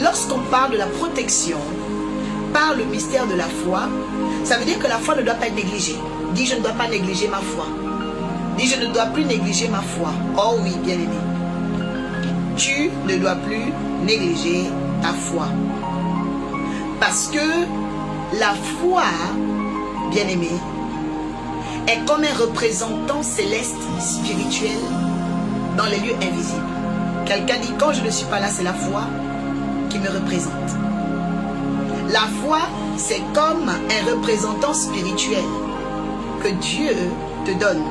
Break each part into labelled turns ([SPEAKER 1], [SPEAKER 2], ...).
[SPEAKER 1] lorsqu'on parle de la protection par le mystère de la foi, ça veut dire que la foi ne doit pas être négligée. Dis, je ne dois pas négliger ma foi. Dis, je ne dois plus négliger ma foi. Oh oui, bien-aimé. Tu ne dois plus négliger ta foi. Parce que la foi, bien-aimé, est comme un représentant céleste, spirituel, dans les lieux invisibles. Quelqu'un dit, quand je ne suis pas là, c'est la foi qui me représente. La foi, c'est comme un représentant spirituel que Dieu te donne.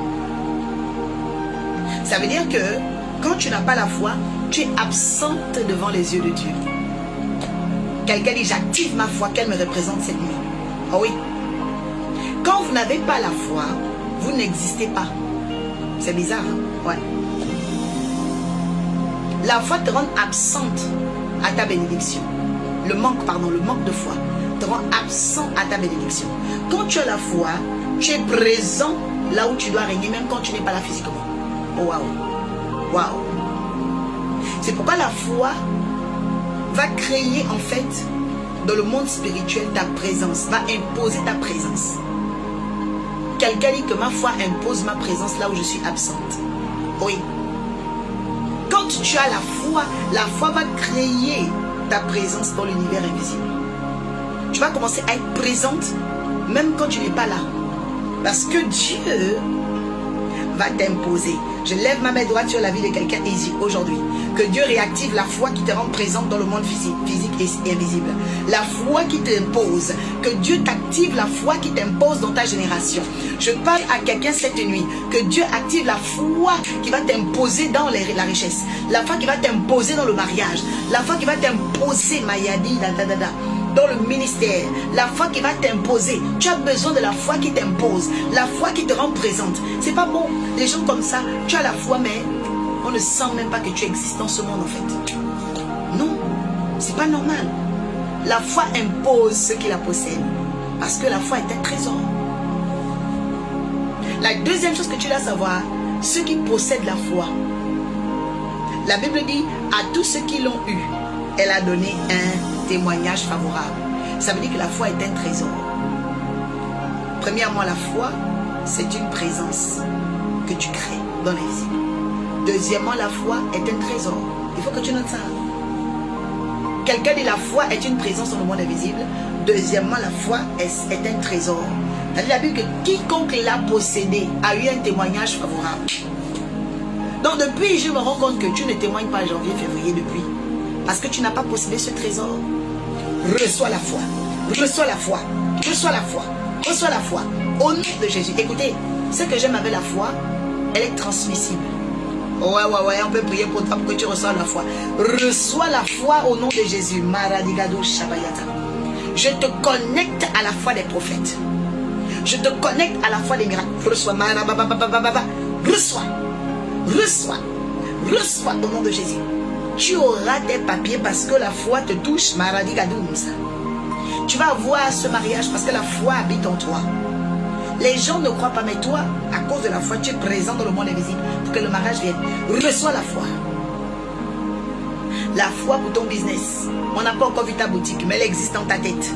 [SPEAKER 1] Ça veut dire que quand tu n'as pas la foi, tu es absente devant les yeux de Dieu. Quelqu'un dit, j'active ma foi, qu'elle me représente cette nuit. Oh oui. Quand vous n'avez pas la foi, vous n'existez pas. C'est bizarre, hein? Ouais. La foi te rend absente à ta bénédiction. Le manque de foi te rend absent à ta bénédiction. Quand tu as la foi, tu es présent là où tu dois régner, même quand tu n'es pas là physiquement. Oh waouh! Waouh! C'est pourquoi la foi va créer en fait dans le monde spirituel ta présence, va imposer ta présence. Quelqu'un dit que ma foi impose ma présence là où je suis absente. Oui. Quand tu as la foi va créer ta présence dans l'univers invisible. Tu vas commencer à être présente même quand tu n'es pas là. Parce que Dieu va t'imposer. Je lève ma main droite sur la vie de quelqu'un ici aujourd'hui. Que Dieu réactive la foi qui te rend présente dans le monde physique et invisible. La foi qui t'impose. Que Dieu t'active la foi qui t'impose dans ta génération. Je parle à quelqu'un cette nuit. Que Dieu active la foi qui va t'imposer dans la richesse. La foi qui va t'imposer dans le mariage. La foi qui va t'imposer, Mayadi, dans le ministère, la foi qui va t'imposer. Tu as besoin de la foi qui t'impose, la foi qui te rend présente. C'est pas bon, les gens comme ça, tu as la foi mais on ne sent même pas que tu existes dans ce monde en fait. Non, c'est pas normal. La foi impose ceux qui la possèdent, parce que la foi est un trésor. La deuxième chose que tu dois savoir, ceux qui possèdent la foi, la Bible dit à tous ceux qui l'ont eu, elle a donné un témoignage favorable. Ça veut dire que la foi est un trésor. Premièrement, la foi, c'est une présence que tu crées dans l'invisible. Deuxièmement, la foi est un trésor. Il faut que tu notes ça. Quelqu'un dit la foi est une présence dans le monde invisible. Deuxièmement, la foi est un trésor. C'est-à-dire la Bible que quiconque l'a possédé a eu un témoignage favorable. Donc depuis, je me rends compte que tu ne témoignes pas janvier, février depuis. Parce que tu n'as pas possédé ce trésor. Reçois la foi. Reçois la foi. Reçois la foi. Reçois la foi. Au nom de Jésus. Écoutez, ce que j'aime avec la foi, elle est transmissible. Ouais, on peut prier pour toi pour que tu reçois la foi. Reçois la foi au nom de Jésus. Maradigado Shabayata. Je te connecte à la foi des prophètes. Je te connecte à la foi des miracles. Reçois. Reçois. Reçois. Reçois au nom de Jésus. Tu auras des papiers parce que la foi te touche. Tu vas avoir ce mariage parce que la foi habite en toi. Les gens ne croient pas, mais toi, à cause de la foi, tu es présent dans le monde invisible pour que le mariage vienne. Reçois la foi. La foi pour ton business. On n'a pas encore vu ta boutique, mais elle existe dans ta tête.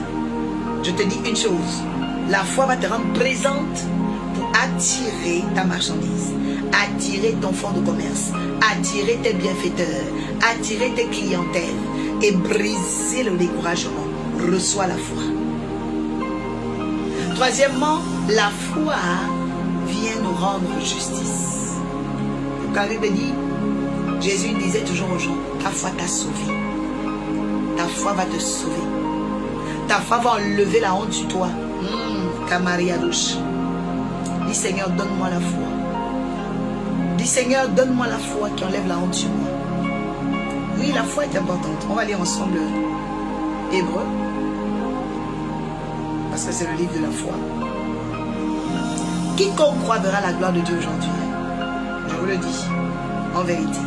[SPEAKER 1] Je te dis une chose. La foi va te rendre présente pour attirer ta marchandise, attirer ton fonds de commerce, attirer tes bienfaiteurs, attirer tes clientèles et briser le découragement. Reçois la foi. Troisièmement, la foi vient nous rendre justice. Quand la Bible dit, Jésus disait toujours aux gens, ta foi t'a sauvé. Ta foi va te sauver. Ta foi va enlever la honte sur toi. Kamaria douche. Dis Seigneur, donne-moi la foi. Dis Seigneur, donne-moi la foi qui enlève la honte sur moi. Oui, la foi est importante. On va lire ensemble Hébreux. Parce que c'est le livre de la foi. Quiconque croit verra la gloire de Dieu aujourd'hui. Je vous le dis, en vérité.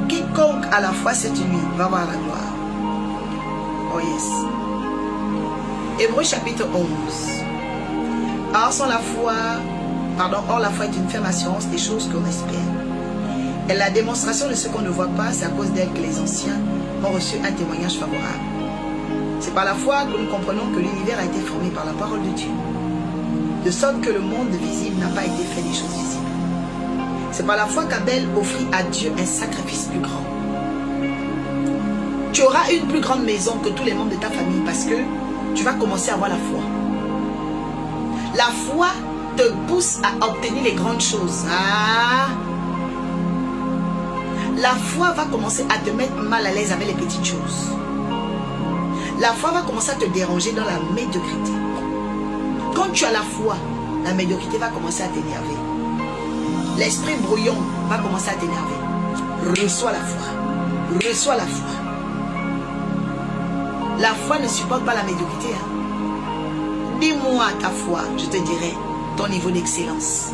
[SPEAKER 1] Quiconque a la foi cette nuit va voir la gloire. Oh yes. Hébreux chapitre 11. Or la foi est une ferme assurance des choses qu'on espère, Et la démonstration de ce qu'on ne voit pas, c'est à cause d'elle que les anciens ont reçu un témoignage favorable. C'est par la foi que nous comprenons que l'univers a été formé par la parole de Dieu. De sorte que le monde visible n'a pas été fait des choses visibles. C'est par la foi qu'Abel offrit à Dieu un sacrifice plus grand. Tu auras une plus grande maison que tous les membres de ta famille parce que tu vas commencer à avoir la foi. La foi te pousse à obtenir les grandes choses. La foi va commencer à te mettre mal à l'aise avec les petites choses. La foi va commencer à te déranger dans la médiocrité. Quand tu as la foi, la médiocrité va commencer à t'énerver. L'esprit brouillon va commencer à t'énerver. Reçois la foi. Reçois la foi. La foi ne supporte pas la médiocrité. Dis-moi ta foi, je te dirai ton niveau d'excellence.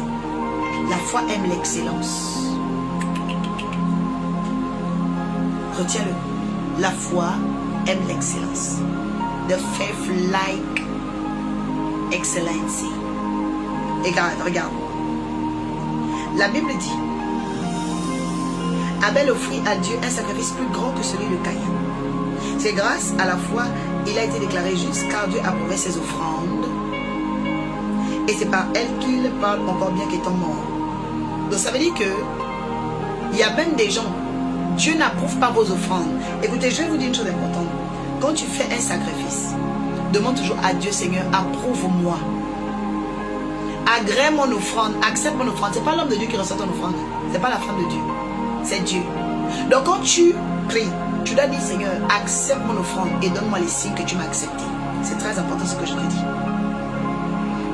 [SPEAKER 1] La foi aime l'excellence. Retiens-le. La foi aime l'excellence. The faith like excellency. Et regarde. La Bible dit, Abel offrit à Dieu un sacrifice plus grand que celui de Caïn. C'est grâce à la foi il a été déclaré juste car Dieu approuvait ses offrandes. Et c'est par elle qu'il parle encore bien qu'étant mort. Donc ça veut dire que il y a même des gens, Dieu n'approuve pas vos offrandes. Écoutez, je vais vous dire une chose importante. Quand tu fais un sacrifice, demande toujours à Dieu, Seigneur, approuve-moi. Agrée mon offrande, accepte mon offrande. C'est pas l'homme de Dieu qui reçoit ton offrande. C'est pas la femme de Dieu. C'est Dieu. Donc quand tu pries, tu dois dire, Seigneur, accepte mon offrande et donne-moi les signes que tu m'as accepté. C'est très important ce que je te dis.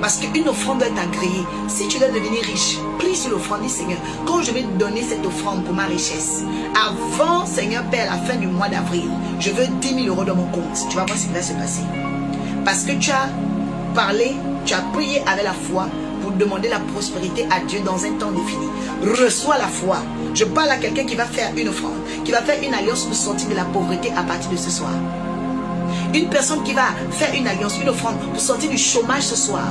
[SPEAKER 1] Parce qu'une offrande doit être agréée. Si tu dois devenir riche, prie sur l'offrande, dis, Seigneur, quand je vais donner cette offrande pour ma richesse, avant, Seigneur Père, la fin du mois d'avril, je veux 10 000 € dans mon compte. Tu vas voir ce qui va se passer. Parce que tu as parlé, tu as prié avec la foi pour demander la prospérité à Dieu dans un temps défini. Reçois la foi. Je parle à quelqu'un qui va faire une offrande, qui va faire une alliance pour sortir de la pauvreté à partir de ce soir. Une personne qui va faire une alliance, une offrande pour sortir du chômage ce soir.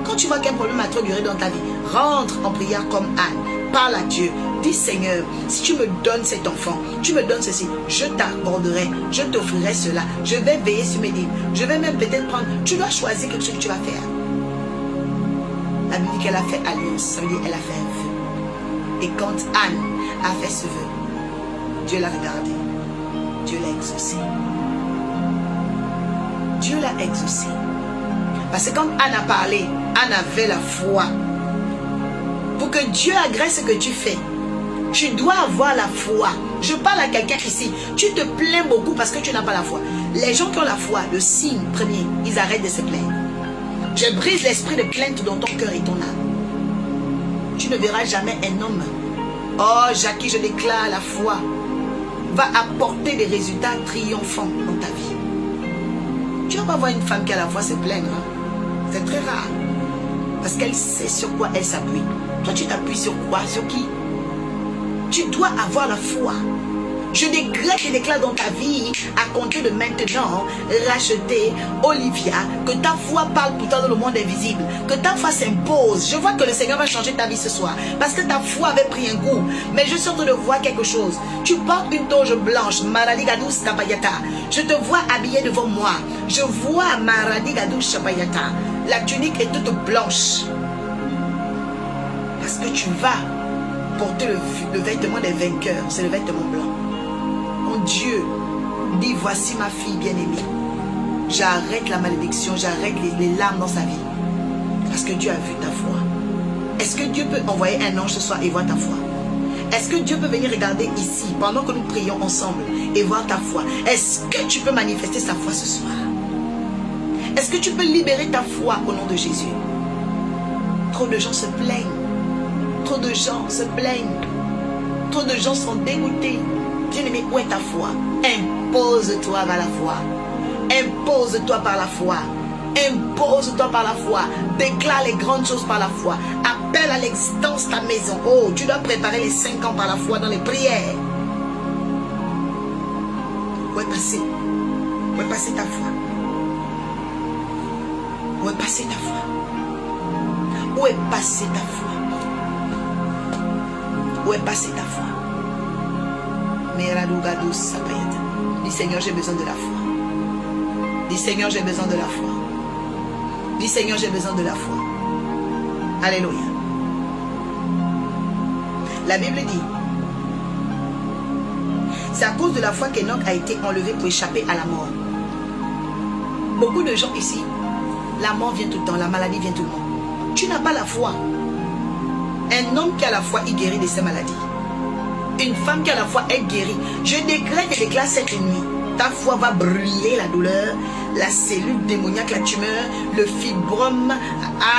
[SPEAKER 1] Quand tu vois qu'un problème a trop duré dans ta vie, rentre en prière comme Anne. Parle à Dieu. Dis, Seigneur, si tu me donnes cet enfant, tu me donnes ceci, je t'accorderai, je t'offrirai cela. Je vais veiller sur mes livres. Je vais même peut-être prendre. Tu dois choisir quelque chose que tu vas faire. La Bible dit qu'elle a fait alliance. Ça veut dire qu'elle a fait un vœu. Et quand Anne a fait ce vœu, Dieu l'a regardé. Dieu l'a exaucé. Dieu l'a exaucé. Parce que quand Anne a parlé, Anne avait la foi. Pour que Dieu agrée ce que tu fais, tu dois avoir la foi. Je parle à quelqu'un ici. Tu te plains beaucoup parce que tu n'as pas la foi. Les gens qui ont la foi, le signe premier, ils arrêtent de se plaindre. Je brise l'esprit de plainte dans ton cœur et ton âme. Tu ne verras jamais un homme. Oh, Jackie, je déclare la foi va apporter des résultats triomphants dans ta vie. Tu ne vas pas voir une femme qui a la foi se plaindre. C'est très rare. Parce qu'elle sait sur quoi elle s'appuie. Toi, tu t'appuies sur quoi? Sur qui? Tu dois avoir la foi. Je déclare dans ta vie, à compter de maintenant, racheter Olivia, que ta foi parle pour toi dans le monde invisible, que ta foi s'impose. Je vois que le Seigneur va changer ta vie ce soir, parce que ta foi avait pris un coup. Mais je suis en train de voir quelque chose. Tu portes une toge blanche, Maradi Gadous Kapayata. Je te vois habillé devant moi. Je vois Maradi Gadous Kapayata. La tunique est toute blanche. Parce que tu vas porter le vêtement des vainqueurs. C'est le vêtement blanc. Dieu dit, voici ma fille bien-aimée. J'arrête la malédiction, j'arrête les larmes dans sa vie. Parce que Dieu a vu ta foi. Est-ce que Dieu peut envoyer un ange ce soir et voir ta foi? Est-ce que Dieu peut venir regarder ici, pendant que nous prions ensemble, et voir ta foi? Est-ce que tu peux manifester sa foi ce soir? Est-ce que tu peux libérer ta foi au nom de Jésus? Trop de gens se plaignent. Trop de gens se plaignent. Trop de gens sont dégoûtés. Bien-aimé, où est ta foi? Impose-toi par la foi. Impose-toi par la foi. Impose-toi par la foi. Déclare les grandes choses par la foi. Appelle à l'existence ta maison. Oh, tu dois préparer les 5 ans par la foi dans les prières. Où est passé? Où est passée ta foi? Où est passée ta foi? Où est passée ta foi? Où est passée ta foi? Dis Seigneur, j'ai besoin de la foi. Dis Seigneur, j'ai besoin de la foi. Dis Seigneur, j'ai besoin de la foi. Alléluia. La Bible dit, c'est à cause de la foi qu'Enoch a été enlevé pour échapper à la mort. Beaucoup de gens ici, la mort vient tout le temps, la maladie vient tout le temps. Tu n'as pas la foi. Un homme qui a la foi, il guérit de ses maladies. Une femme qui a la foi, elle guérit. Je décrète et déclare cette nuit, ta foi va brûler la douleur, la cellule démoniaque, la tumeur, le fibrome,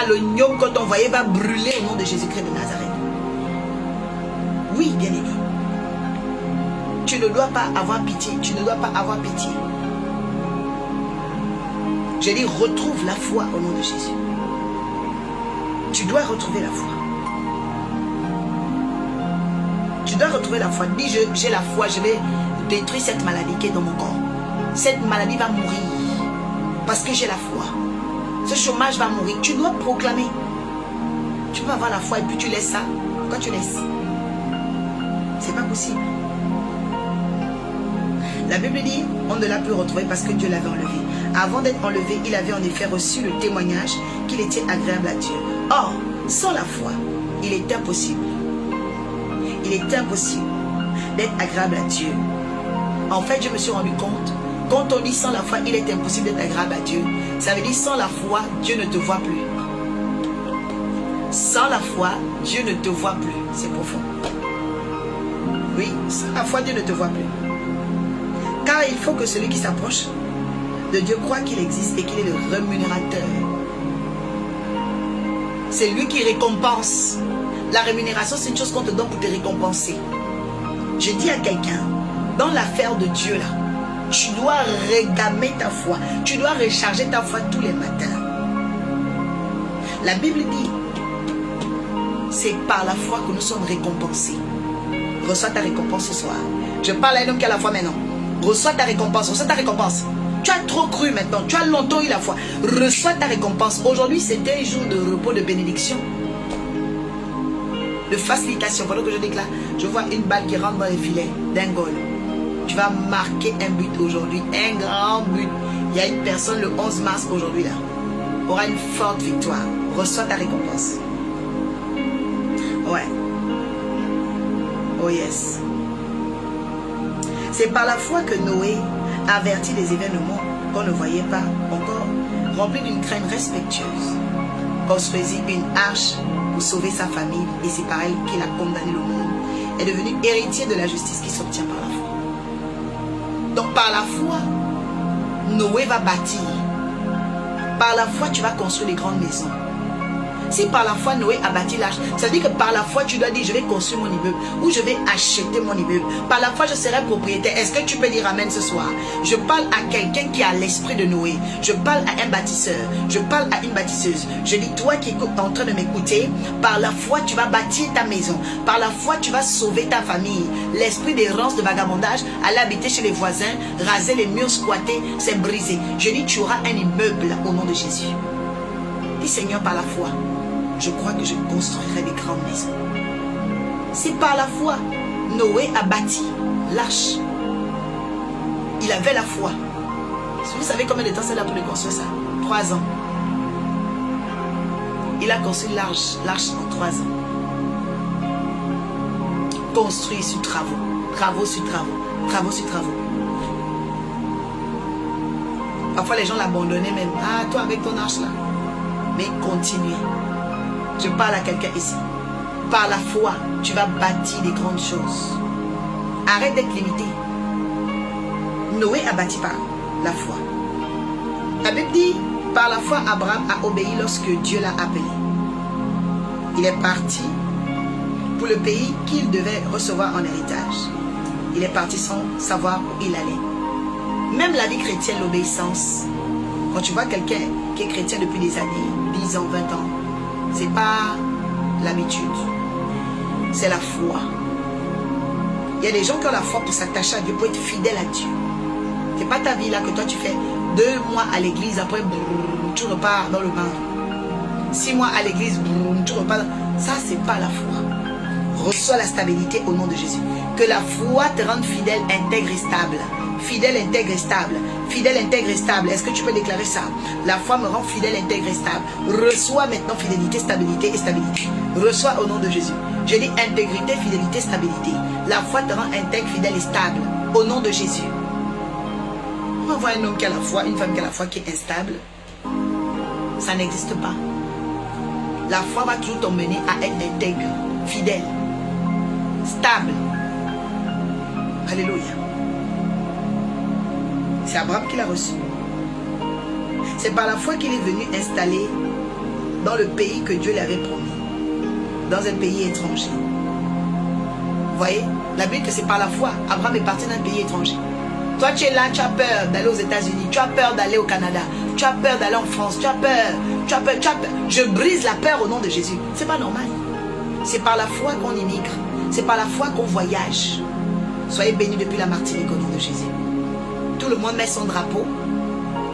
[SPEAKER 1] le gnome qu'on t'envoyait va brûler au nom de Jésus-Christ de Nazareth. Oui, bien-aimé. Tu ne dois pas avoir pitié. Tu ne dois pas avoir pitié. Je dis, retrouve la foi au nom de Jésus. Tu dois retrouver la foi. Tu dois retrouver la foi. Dis, j'ai la foi, je vais détruire cette maladie qui est dans mon corps. Cette maladie va mourir. Parce que j'ai la foi. Ce chômage va mourir. Tu dois proclamer. Tu peux avoir la foi et puis tu laisses ça. Pourquoi tu laisses? C'est pas possible. La Bible dit, on ne l'a plus retrouvé parce que Dieu l'avait enlevé. Avant d'être enlevé, il avait en effet reçu le témoignage qu'il était agréable à Dieu. Or, sans la foi, il est impossible. Il est impossible d'être agréable à Dieu. En fait, je me suis rendu compte, quand on dit sans la foi, il est impossible d'être agréable à Dieu. Ça veut dire sans la foi, Dieu ne te voit plus. Sans la foi, Dieu ne te voit plus. C'est profond. Oui, sans la foi, Dieu ne te voit plus. Car il faut que celui qui s'approche de Dieu croit qu'il existe et qu'il est le rémunérateur. C'est lui qui récompense. La rémunération, c'est une chose qu'on te donne pour te récompenser. Je dis à quelqu'un, dans l'affaire de Dieu là, tu dois régamer ta foi. Tu dois recharger ta foi tous les matins. La Bible dit, c'est par la foi que nous sommes récompensés. Reçois ta récompense ce soir. Je parle à un homme qui a la foi maintenant. Reçois ta récompense, reçois ta récompense. Tu as trop cru maintenant, tu as longtemps eu la foi. Reçois ta récompense. Aujourd'hui, c'était un jour de repos, de bénédiction, de facilitation. Pendant que je déclare, je vois une balle qui rentre dans les filets d'un goal. Tu vas marquer un but aujourd'hui, un grand but. Il y a une personne le 11 mars aujourd'hui là, aura une forte victoire. Reçois ta récompense. Ouais. Oh yes. C'est par la foi que Noé avertit des événements qu'on ne voyait pas encore, rempli d'une crainte respectueuse. Construisit une arche pour sauver sa famille, et c'est par elle qu'il a condamné le monde, est devenu héritier de la justice qui s'obtient par la foi. Donc par la foi, Noé va bâtir. Par la foi, tu vas construire des grandes maisons. Si par la foi Noé a bâti l'arche, ça veut dire que par la foi tu dois dire je vais construire mon immeuble ou je vais acheter mon immeuble. Par la foi je serai propriétaire. Est-ce que tu peux dire amen ce soir? Je parle à quelqu'un qui a l'esprit de Noé. Je parle à un bâtisseur. Je parle à une bâtisseuse. Je dis toi qui es en train de m'écouter, par la foi tu vas bâtir ta maison. Par la foi tu vas sauver ta famille. L'esprit d'errance, de vagabondage, aller habiter chez les voisins, raser les murs, squatter, c'est brisé. Je dis tu auras un immeuble au nom de Jésus. Dis Seigneur, par la foi, je crois que je construirai des grandes maisons. C'est par la foi. Noé a bâti l'arche. Il avait la foi. Vous savez combien de temps c'est là pour construire ça? 3 ans. Il a construit l'arche en 3 ans. Construit sur travaux. Travaux sur travaux. Travaux sur travaux. Parfois les gens l'abandonnaient même. Ah, toi avec ton arche là. Mais continuez. Je parle à quelqu'un ici. Par la foi, tu vas bâtir des grandes choses. Arrête d'être limité. Noé a bâti par la foi. La Bible dit, par la foi, Abraham a obéi lorsque Dieu l'a appelé. Il est parti pour le pays qu'il devait recevoir en héritage. Il est parti sans savoir où il allait. Même la vie chrétienne, l'obéissance. Quand tu vois quelqu'un qui est chrétien depuis des années, 10 ans, 20 ans, c'est pas l'habitude, c'est la foi. Il y a des gens qui ont la foi pour s'attacher à Dieu, pour être fidèle à Dieu. C'est pas ta vie là que toi tu fais 2 mois à l'église, après tu repars dans le bain. 6 mois à l'église, tu repars. Ça c'est pas la foi. Reçois la stabilité au nom de Jésus. Que la foi te rende fidèle, intègre et stable. Fidèle, intègre et stable. Fidèle, intègre et stable. Est-ce que tu peux déclarer ça? La foi me rend fidèle, intègre et stable. Reçois maintenant fidélité, stabilité et stabilité. Reçois au nom de Jésus. Je dis intégrité, fidélité, stabilité. La foi te rend intègre, fidèle et stable. Au nom de Jésus. On voit un homme qui a la foi, une femme qui a la foi qui est instable. Ça n'existe pas. La foi va toujours t'emmener à être intègre, fidèle, stable. Alléluia. C'est Abraham qui l'a reçu. C'est par la foi qu'il est venu installer dans le pays que Dieu lui avait promis. Dans un pays étranger. Vous voyez? La Bible dit que c'est par la foi. Abraham est parti d'un pays étranger. Toi tu es là, tu as peur d'aller aux États-Unis, tu as peur d'aller au Canada, tu as peur d'aller en France, tu as peur. Je brise la peur au nom de Jésus. C'est pas normal. C'est par la foi qu'on immigre. C'est par la foi qu'on voyage. Soyez bénis depuis la Martinique au nom de Jésus. Tout le monde met son drapeau.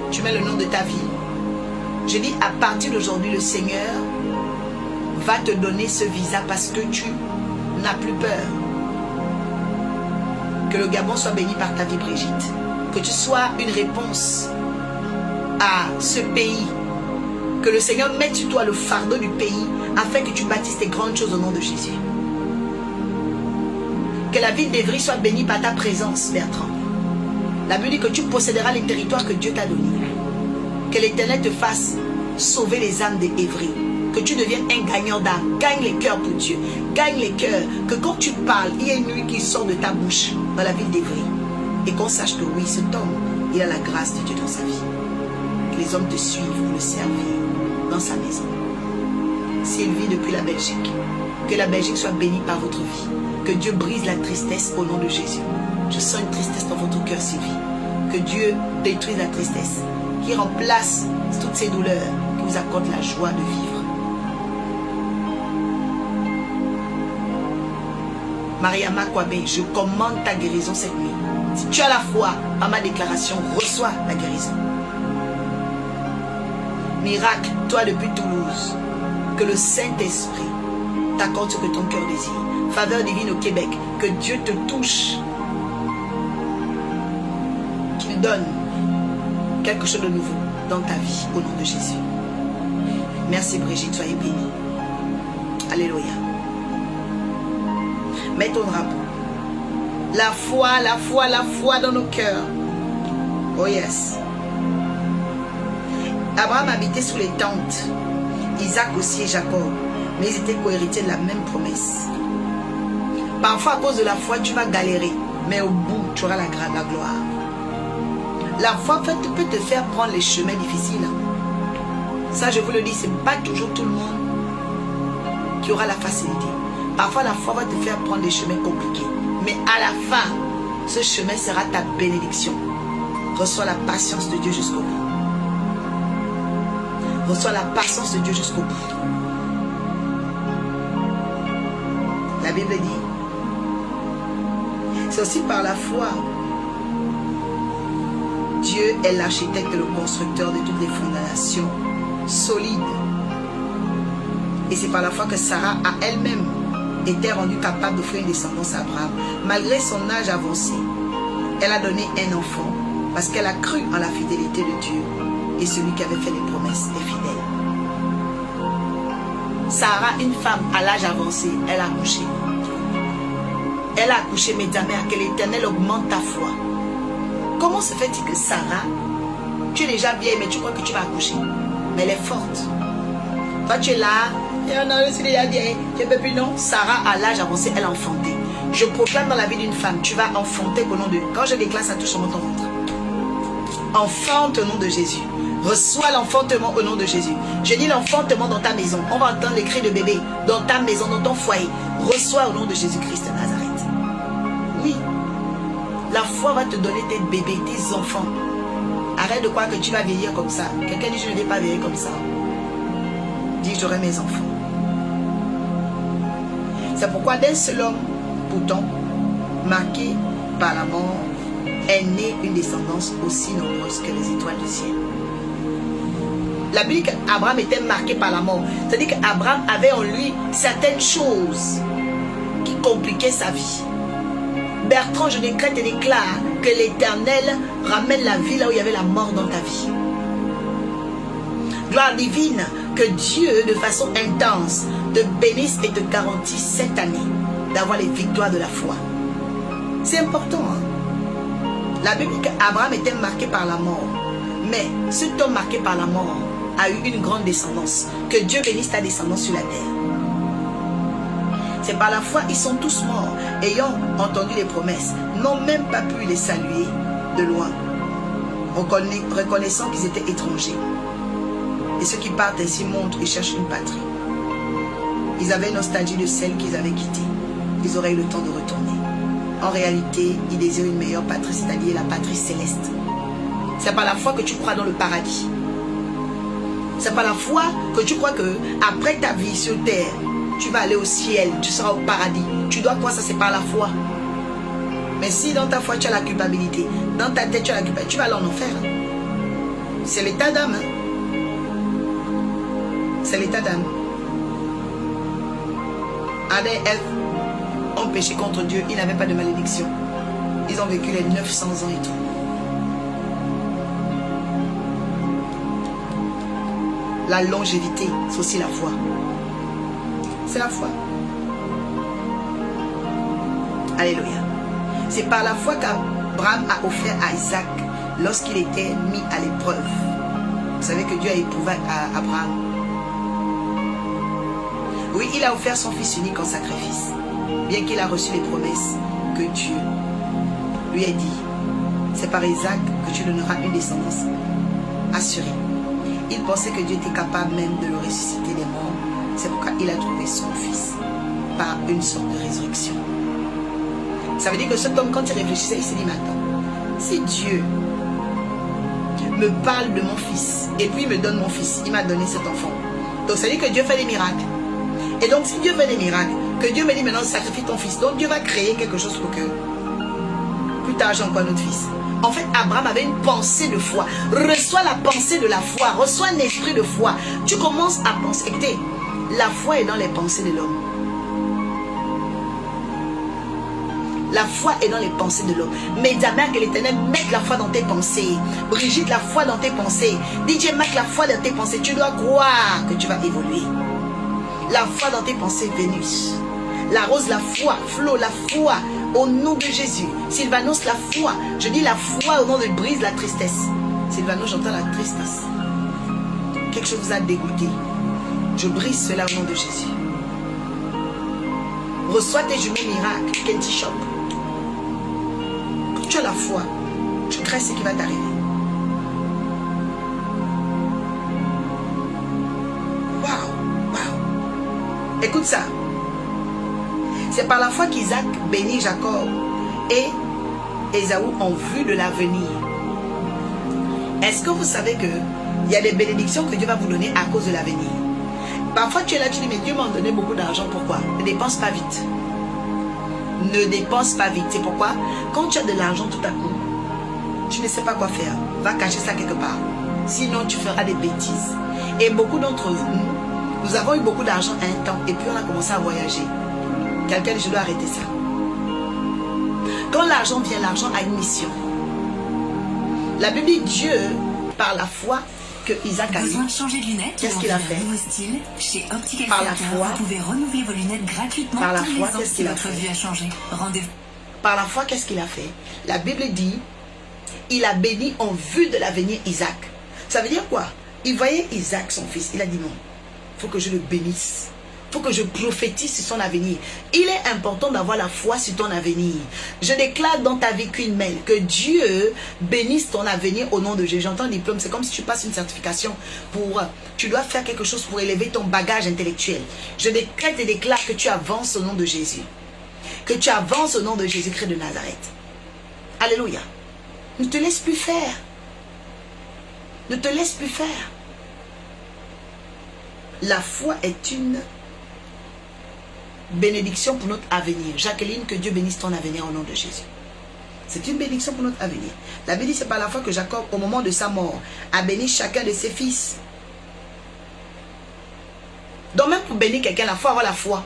[SPEAKER 1] Tu mets le nom de ta ville. Je dis à partir d'aujourd'hui, le Seigneur va te donner ce visa parce que tu n'as plus peur. Que le Gabon soit béni par ta vie, Brigitte. Que tu sois une réponse à ce pays. Que le Seigneur mette sur toi le fardeau du pays afin que tu bâtisses tes grandes choses au nom de Jésus. Que la ville d'Évry soit bénie par ta présence, Bertrand. La Bible dit que tu posséderas les territoires que Dieu t'a donnés. Que l'Éternel te fasse sauver les âmes d'Évry. Que tu deviennes un gagnant d'âme. Gagne les cœurs pour Dieu. Gagne les cœurs. Que quand tu parles, il y a une nuit qui sort de ta bouche dans la ville d'Évry. Et qu'on sache que oui, cet homme, il a la grâce de Dieu dans sa vie. Que les hommes te suivent pour le servir dans sa maison. S'il vit depuis la Belgique, que la Belgique soit bénie par votre vie. Que Dieu brise la tristesse au nom de Jésus. Je sens une tristesse dans votre cœur, Sylvie. Que Dieu détruise la tristesse. Qui remplace toutes ces douleurs. Qui vous accorde la joie de vivre. Mariama Kouabe, je commande ta guérison cette nuit. Si tu as la foi, par ma déclaration, reçois la guérison. Miracle, toi depuis Toulouse, que le Saint-Esprit t'accorde ce que ton cœur désire. Faveur divine au Québec, que Dieu te touche. Qu'il donne quelque chose de nouveau dans ta vie, au nom de Jésus. Merci Brigitte, soyez bénie. Alléluia. Mets ton drapeau. La foi, la foi, la foi dans nos cœurs. Oh yes. Abraham habitait sous les tentes. Isaac aussi et Jacob. Mais ils étaient co-héritiers de la même promesse. Parfois à cause de la foi, tu vas galérer. Mais au bout, tu auras la gloire. La foi peut te faire prendre les chemins difficiles. Ça, je vous le dis, ce n'est pas toujours tout le monde qui aura la facilité. Parfois, la foi va te faire prendre des chemins compliqués. Mais à la fin, ce chemin sera ta bénédiction. Reçois la patience de Dieu jusqu'au bout. Reçois la patience de Dieu jusqu'au bout. La Bible dit, c'est aussi par la foi. Dieu est l'architecte et le constructeur de toutes les fondations solides. Et c'est par la foi que Sarah a elle-même était rendue capable d'offrir une descendance à Abraham. Malgré son âge avancé, elle a donné un enfant parce qu'elle a cru en la fidélité de Dieu et celui qui avait fait les promesses est fidèle. Sarah, une femme à l'âge avancé, elle a accouché. Elle a accouché, mesdames, à que l'Éternel augmente ta foi. Comment se fait-il que Sarah, tu es déjà vieille, mais tu crois que tu vas accoucher? Mais elle est forte. Toi, tu es là, et on a aussi déjà vieille, tu ne peux plus, non? Sarah, à l'âge avancé, elle a enfanté. Je proclame dans la vie d'une femme, tu vas enfanter au nom de... Quand je déclare, ça touche sur ton ventre. Enfante au nom de Jésus. Reçois l'enfantement au nom de Jésus. Je dis l'enfantement dans ta maison. On va entendre les cris de bébé dans ta maison, dans ton foyer. Reçois au nom de Jésus-Christ de Nazareth. Oui. La foi va te donner tes bébés, tes enfants. Arrête de croire que tu vas vieillir comme ça. Quelqu'un dit je ne vais pas vieillir comme ça. Dis j'aurai mes enfants. C'est pourquoi d'un seul homme, pourtant, marqué par la mort, est née une descendance aussi nombreuse que les étoiles du ciel. La Bible dit qu'Abraham était marqué par la mort. C'est-à-dire qu'Abraham avait en lui certaines choses qui compliquaient sa vie. Bertrand, je décrète et déclare que l'Éternel ramène la vie là où il y avait la mort dans ta vie. Gloire divine, que Dieu, de façon intense, te bénisse et te garantisse cette année d'avoir les victoires de la foi. C'est important. Hein? La Bible dit qu'Abraham était marqué par la mort. Mais cet homme marqué par la mort a eu une grande descendance. Que Dieu bénisse ta descendance sur la terre. C'est par la foi, ils sont tous morts, ayant entendu les promesses, n'ont même pas pu les saluer de loin, reconnaissant qu'ils étaient étrangers. Et ceux qui partent ainsi montrent et cherchent une patrie. Ils avaient nostalgie de celle qu'ils avaient quittée. Ils auraient eu le temps de retourner. En réalité, ils désirent une meilleure patrie, c'est-à-dire la patrie céleste. C'est par la foi que tu crois dans le paradis. C'est par la foi que tu crois que après ta vie sur terre, tu vas aller au ciel, tu seras au paradis. Tu dois croire ça, c'est par la foi. Mais si dans ta foi tu as la culpabilité, dans ta tête tu as la culpabilité, tu vas aller en enfer. C'est l'état d'âme. Hein? C'est l'état d'âme. Adam et Ève ont péché contre Dieu. Ils n'avaient pas de malédiction. Ils ont vécu les 900 ans et tout. La longévité, c'est aussi la foi. C'est la foi. Alléluia. C'est par la foi qu'Abraham a offert à Isaac lorsqu'il était mis à l'épreuve. Vous savez que Dieu a éprouvé à Abraham. Oui, il a offert son fils unique en sacrifice, bien qu'il a reçu les promesses que Dieu lui a dit. C'est par Isaac que tu donneras une descendance assurée. Il pensait que Dieu était capable même de le ressusciter des morts. C'est pourquoi il a trouvé son fils par une sorte de résurrection. Ça veut dire que cet homme, quand il réfléchissait, il s'est dit, mais attends, si Dieu me parle de mon fils et puis il me donne mon fils, il m'a donné cet enfant. Donc ça veut dire que Dieu fait des miracles. Et donc si Dieu fait des miracles, que Dieu me dit maintenant sacrifie ton fils, donc Dieu va créer quelque chose pour que plus tard j'envoie notre fils. En fait, Abraham avait une pensée de foi. Reçois la pensée de la foi. Reçois un esprit de foi. Tu commences à penser. Écoutez, la foi est dans les pensées de l'homme. La foi est dans les pensées de l'homme. Mais que l'Éternel mette la foi dans tes pensées. Brigitte, la foi dans tes pensées. DJ, mette la foi dans tes pensées. Tu dois croire que tu vas évoluer. La foi dans tes pensées, Vénus. La rose, la foi. Flo, la foi. Au nom de Jésus. Sylvanos, la foi. Je dis la foi au nom de brise la tristesse. Sylvanos, j'entends la tristesse. Quelque chose vous a dégoûté. Je brise cela au nom de Jésus. Reçois tes jumeaux miracles. Kenty Shop. Quand tu as la foi, tu crées ce qui va t'arriver. Waouh, waouh. Écoute ça. C'est par la foi qu'Isaac bénit Jacob et Ésaü ont vu de l'avenir. Est-ce que vous savez qu'il y a des bénédictions que Dieu va vous donner à cause de l'avenir? Parfois tu es là, tu dis, mais Dieu m'a donné beaucoup d'argent, pourquoi? Ne dépense pas vite. Ne dépense pas vite. C'est pourquoi, quand tu as de l'argent tout à coup, tu ne sais pas quoi faire. Va cacher ça quelque part. Sinon, tu feras des bêtises. Et beaucoup d'entre nous avons eu beaucoup d'argent à un temps et puis on a commencé à voyager. Quelqu'un dit, je dois arrêter ça. Quand l'argent vient, l'argent a une mission. La Bible dit, Dieu, par la foi, que Isaac a
[SPEAKER 2] besoin de changer de lunettes.
[SPEAKER 1] Qu'est-ce qu'il a fait?
[SPEAKER 2] Nouveau style chez Optical
[SPEAKER 1] Par la
[SPEAKER 2] Theater,
[SPEAKER 1] foi.
[SPEAKER 2] vous pouvez renouveler vos lunettes gratuitement.
[SPEAKER 1] Par la
[SPEAKER 2] tous
[SPEAKER 1] foi,
[SPEAKER 2] les ans
[SPEAKER 1] qu'est-ce
[SPEAKER 2] si
[SPEAKER 1] qu'il a
[SPEAKER 2] votre
[SPEAKER 1] fait?
[SPEAKER 2] vue a changé. Rendez-vous.
[SPEAKER 1] Par la foi, qu'est-ce qu'il a fait? La Bible dit, il a béni en vue de l'avenir Isaac. Ça veut dire quoi? Il voyait Isaac, son fils. Il a dit non, il faut que je le bénisse. Il faut que je prophétise sur son avenir. Il est important d'avoir la foi sur ton avenir. Je déclare dans ta vie qu'une mail, que Dieu bénisse ton avenir au nom de Jésus. J'entends un diplôme, c'est comme si tu passes une certification pour... Tu dois faire quelque chose pour élever ton bagage intellectuel. Je décrète et déclare que tu avances au nom de Jésus. Que tu avances au nom de Jésus-Christ de Nazareth. Alléluia. Ne te laisse plus faire. Ne te laisse plus faire. La foi est une bénédiction pour notre avenir. Jacqueline, que Dieu bénisse ton avenir au nom de Jésus. C'est une bénédiction pour notre avenir. La Bible dit, c'est par la foi que Jacob, au moment de sa mort, a béni chacun de ses fils. Donc même pour bénir quelqu'un, il faut avoir la foi.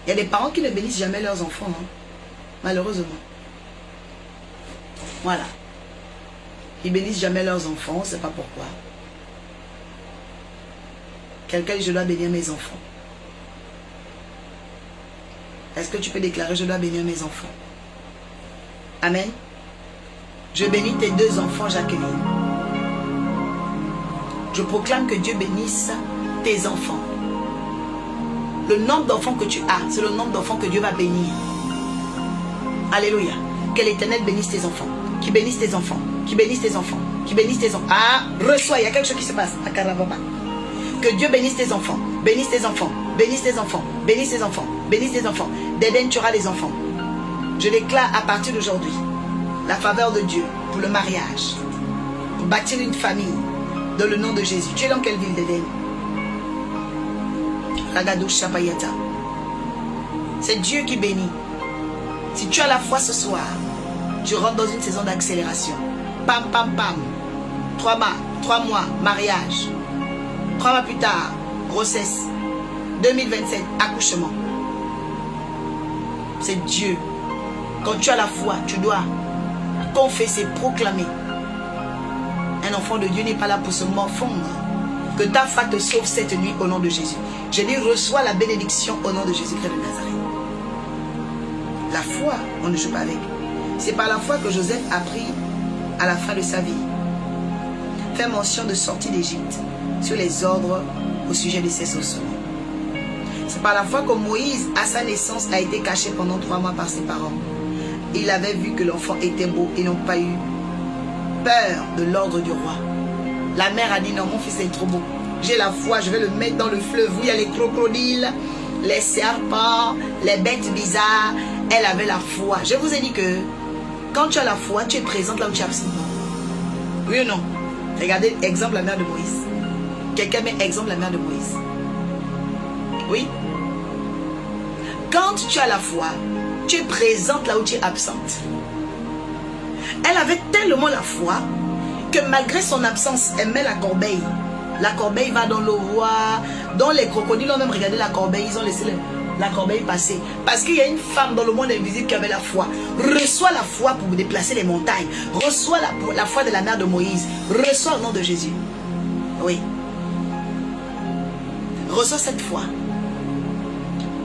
[SPEAKER 1] Il y a des parents qui ne bénissent jamais leurs enfants. Malheureusement. Voilà. Ils bénissent jamais leurs enfants, on ne sait pas pourquoi. Quelqu'un dit, je dois bénir mes enfants. Est-ce que tu peux déclarer, je dois bénir mes enfants? Amen. Je bénis tes 2 enfants, Jacqueline. Je proclame que Dieu bénisse tes enfants. Le nombre d'enfants que tu as, c'est le nombre d'enfants que Dieu va bénir. Alléluia. Que l'Éternel bénisse tes enfants. Qui bénisse tes enfants. Qui bénisse tes enfants. Qui bénisse tes enfants. Ah, reçois, il y a quelque chose qui se passe. Que Dieu bénisse tes enfants. Bénisse tes enfants. Bénisse tes enfants. Bénisse tes enfants. Bénisse tes enfants. D'Éden, tu auras des enfants. Je déclare à partir d'aujourd'hui la faveur de Dieu pour le mariage. Pour bâtir une famille. Dans le nom de Jésus. Tu es dans quelle ville d'Éden? C'est Dieu qui bénit. Si tu as la foi ce soir, tu rentres dans une saison d'accélération. Pam, pam, pam. 3 mois, mariage. 3 mois plus tard, grossesse. 2027, accouchement. C'est Dieu. Quand tu as la foi, tu dois confesser, proclamer. Un enfant de Dieu n'est pas là pour se morfondre. Que ta foi te sauve cette nuit au nom de Jésus. Je dis, reçois la bénédiction au nom de Jésus-Christ de Nazareth. La foi, on ne joue pas avec. C'est par la foi que Joseph a pris à la fin de sa vie. Fait mention de sortie d'Égypte sur les ordres au sujet de ses ossements. C'est par la foi que Moïse, à sa naissance, a été caché pendant 3 mois par ses parents. Il avait vu que l'enfant était beau et n'ont pas eu peur de l'ordre du roi. La mère a dit non, mon fils est trop beau. J'ai la foi, je vais le mettre dans le fleuve où il y a les crocodiles, les serpents, les bêtes bizarres. Elle avait la foi. Je vous ai dit que quand tu as la foi, tu es présente là où tu es absent. Oui ou non? Regardez, exemple la mère de Moïse. Quelqu'un met exemple la mère de Moïse. Oui. Quand tu as la foi, tu es présente là où tu es absente. Elle avait tellement la foi que malgré son absence, elle met la corbeille. La corbeille va dans l'eau, dans les crocodiles ont même regardé la corbeille, ils ont laissé la corbeille passer. Parce qu'il y a une femme dans le monde invisible qui avait la foi. Reçois la foi pour déplacer les montagnes. Reçois la foi de la mère de Moïse. Reçois au nom de Jésus. Oui. Reçois cette foi.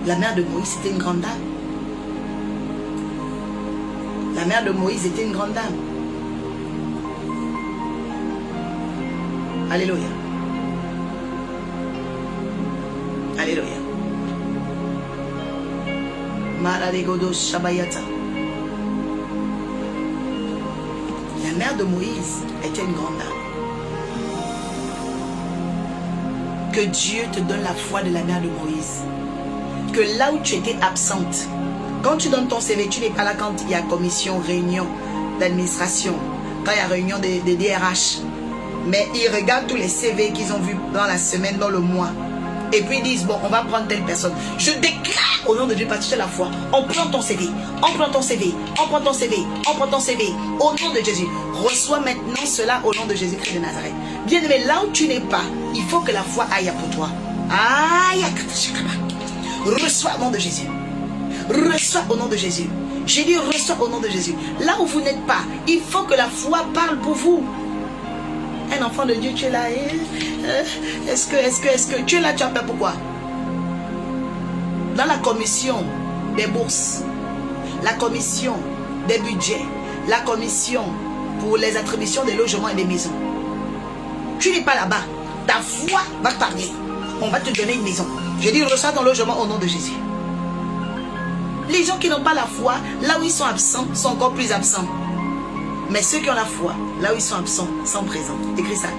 [SPEAKER 1] La mère de Moïse était une grande dame. La mère de Moïse était une grande dame. Alléluia. Alléluia. Maradegodo Shabayata. La mère de Moïse était une grande dame. Que Dieu te donne la foi de la mère de Moïse. Que là où tu étais absente, quand tu donnes ton CV, tu n'es pas là quand il y a commission, réunion d'administration, quand il y a réunion des DRH. Mais ils regardent tous les CV qu'ils ont vus dans la semaine, dans le mois. Et puis ils disent, bon, on va prendre telle personne. Je déclare au nom de Dieu, parce que tu as la foi. On prend ton CV, on prend ton CV, on prend ton CV, on prend ton CV. Au nom de Jésus, reçois maintenant cela au nom de Jésus-Christ de Nazareth. Bien-aimé, là où tu n'es pas, il faut que la foi aille pour toi. Aïe, reçois au nom de Jésus. Reçois au nom de Jésus. J'ai dit reçois au nom de Jésus. Là où vous n'êtes pas, il faut que la foi parle pour vous. Un enfant de Dieu, tu es là. Est-ce que tu es là, tu as peur pourquoi? Dans la commission des bourses, la commission des budgets, la commission pour les attributions des logements et des maisons. Tu n'es pas là-bas. Ta foi va te parler. On va te donner une maison. Je dis reçois ton logement au nom de Jésus. Les gens qui n'ont pas la foi, là où ils sont absents, sont encore plus absents. Mais ceux qui ont la foi, là où ils sont absents, sont présents. Écris ça.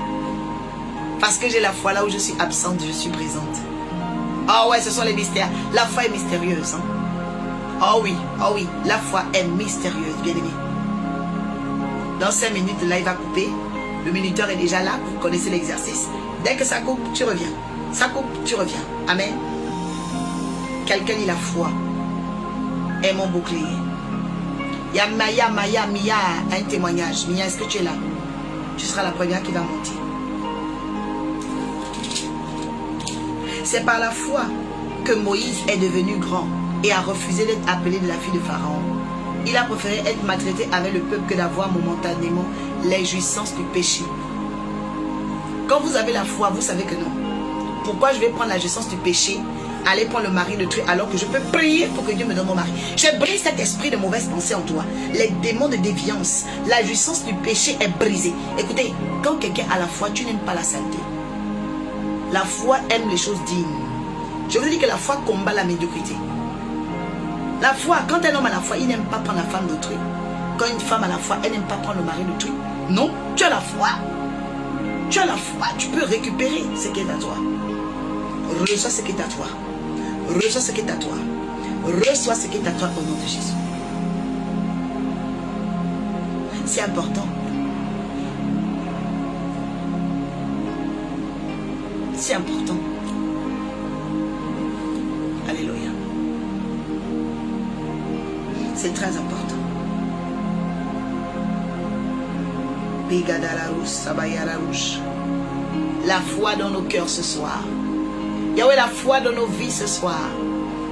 [SPEAKER 1] Parce que j'ai la foi, là où je suis absente, je suis présente. Oh ouais, ce sont les mystères. La foi est mystérieuse. Hein? Oh oui, la foi est mystérieuse, bien aimé. Dans 5 minutes, là, il va couper. Le minuteur est déjà là, vous connaissez l'exercice. Dès que ça coupe, tu reviens. Ça coupe, tu reviens. Amen. Quelqu'un dit la foi est mon bouclier. Il y a Mia, un témoignage. Mia, est-ce que tu es là? Tu seras la première qui va monter. C'est par la foi que Moïse est devenu grand et a refusé d'être appelé de la fille de Pharaon. Il a préféré être maltraité avec le peuple que d'avoir momentanément les jouissances du péché. Quand vous avez la foi, vous savez que non. Pourquoi je vais prendre la jouissance du péché, aller prendre le mari de Dieu alors que je peux prier pour que Dieu me donne mon mari? Je brise cet esprit de mauvaise pensée en toi. Les démons de déviance, la jouissance du péché est brisée. Écoutez, quand quelqu'un a la foi, tu n'aimes pas la saleté. La foi aime les choses dignes. Je vous dis que la foi combat la médiocrité. La foi, quand un homme a la foi, il n'aime pas prendre la femme d'autrui. Quand une femme a la foi, elle n'aime pas prendre le mari d'autrui. Non, tu as la foi. Tu as la foi, tu peux récupérer ce qui est à toi. Reçois ce qui est à toi. Reçois ce qui est à toi. Reçois ce qui est à toi au nom de Jésus. C'est important. C'est important. Alléluia. C'est très important. La foi dans nos cœurs ce soir. Yahweh, la foi dans nos vies ce soir.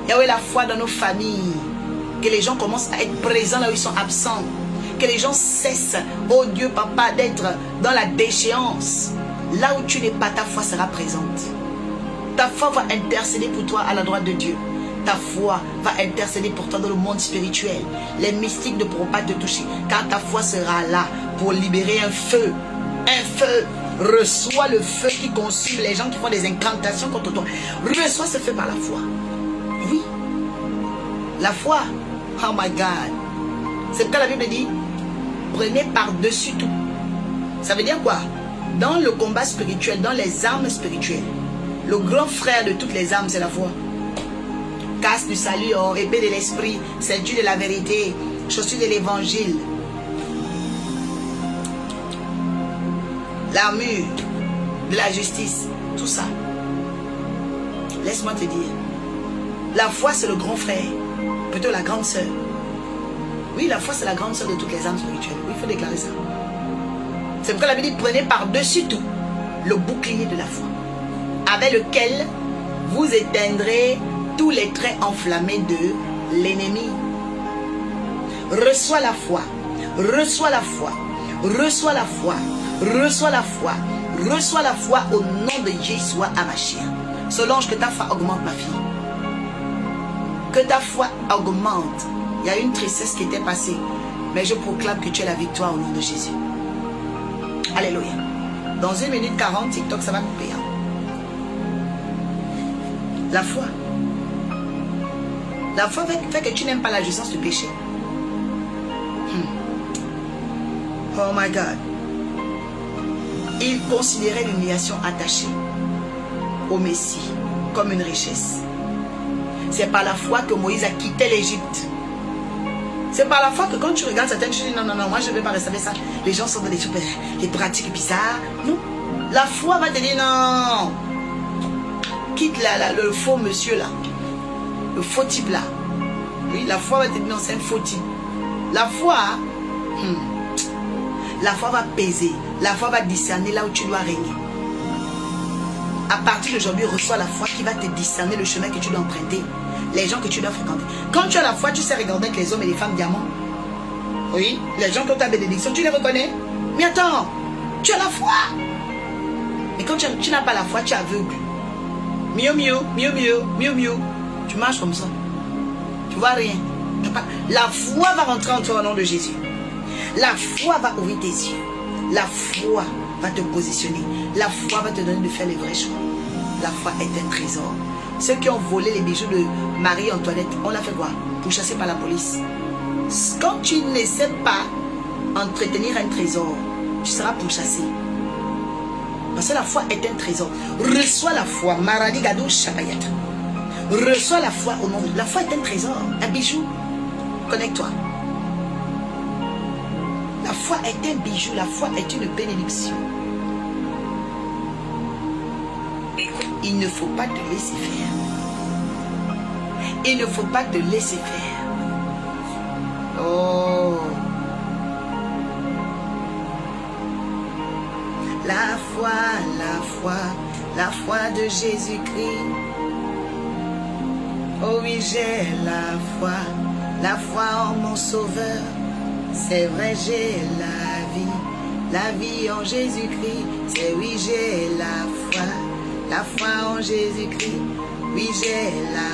[SPEAKER 1] Yahweh, la foi dans nos familles. Que les gens commencent à être présents là où ils sont absents. Que les gens cessent, oh Dieu Papa, d'être dans la déchéance. Là où tu n'es pas, ta foi sera présente. Ta foi va intercéder pour toi à la droite de Dieu. Ta foi va intercéder pour toi dans le monde spirituel. Les mystiques ne pourront pas te toucher, car ta foi sera là pour libérer un feu. Un feu. Reçois le feu qui consume les gens qui font des incantations contre toi. Reçois ce feu par la foi. Oui. La foi. Oh my God. C'est pourquoi la Bible dit, prenez par-dessus tout. Ça veut dire quoi? Dans le combat spirituel, dans les armes spirituelles, le grand frère de toutes les armes, c'est la foi. Casque du salut, oh, épée de l'esprit, ceinture de la vérité, chaussure de l'évangile, l'armure de la justice, tout ça. Laisse-moi te dire, la foi c'est le grand frère, plutôt la grande sœur. Oui, la foi c'est la grande sœur de toutes les âmes spirituelles. Oui, il faut déclarer ça. C'est pourquoi la Bible dit, prenez par-dessus tout le bouclier de la foi, avec lequel vous éteindrez tous les traits enflammés de l'ennemi. Reçois la foi, reçois la foi, reçois la foi, reçois la foi, reçois la foi au nom de Yeshua Hamashia. Solange, que ta foi augmente, ma fille. Que ta foi augmente. Il y a une tristesse qui était passée, mais je proclame que tu as la victoire au nom de Jésus. Alléluia. Dans 1 minute 40, TikTok, ça va couper. Hein? La foi. La foi fait que tu n'aimes pas la jouissance du péché. Oh my God. Il considérait l'humiliation attachée au Messie comme une richesse. C'est par la foi que Moïse a quitté l'Égypte. C'est par la foi que quand tu regardes certaines choses, tu dis non, non, non, moi je ne vais pas rester avec ça. Les gens sont dans des pratiques bizarres. Non. La foi va te dire non. Quitte le faux monsieur là. Le faux type là. Oui, la foi va te dire non, c'est un faux type. La foi, la foi va peser. La foi va discerner là où tu dois régner. À partir d'aujourd'hui, reçois la foi qui va te discerner le chemin que tu dois emprunter. Les gens que tu dois fréquenter. Quand tu as la foi, tu sais regarder avec les hommes et les femmes diamants. Oui, les gens qui ont ta bénédiction, tu les reconnais. Mais attends, tu as la foi. Mais quand tu n'as pas la foi, tu es aveugle. Mieux, mieux, mieux, mieux, mieux, mieux. Tu marches comme ça. Tu vois rien. La foi va rentrer en toi au nom de Jésus. La foi va ouvrir tes yeux. La foi va te positionner. La foi va te donner de faire les vrais choix. La foi est un trésor. Ceux qui ont volé les bijoux de Marie-Antoinette, on l'a fait quoi? Pourchassé par la police. Quand tu ne sais pas entretenir un trésor, tu seras pourchassé. Parce que la foi est un trésor. Reçois la foi. Maradi Gadou Shabayat. Reçois la foi au nom de... La foi est un trésor, un bijou. Connecte-toi. La foi est un bijou. La foi est une bénédiction. Il ne faut pas te laisser faire. Il ne faut pas te laisser faire. Oh. La foi, la foi, la foi de Jésus-Christ. Oh oui, j'ai la foi, la foi en mon sauveur. C'est vrai, j'ai la vie en Jésus-Christ. C'est oui, j'ai la foi en Jésus-Christ. Oui, j'ai la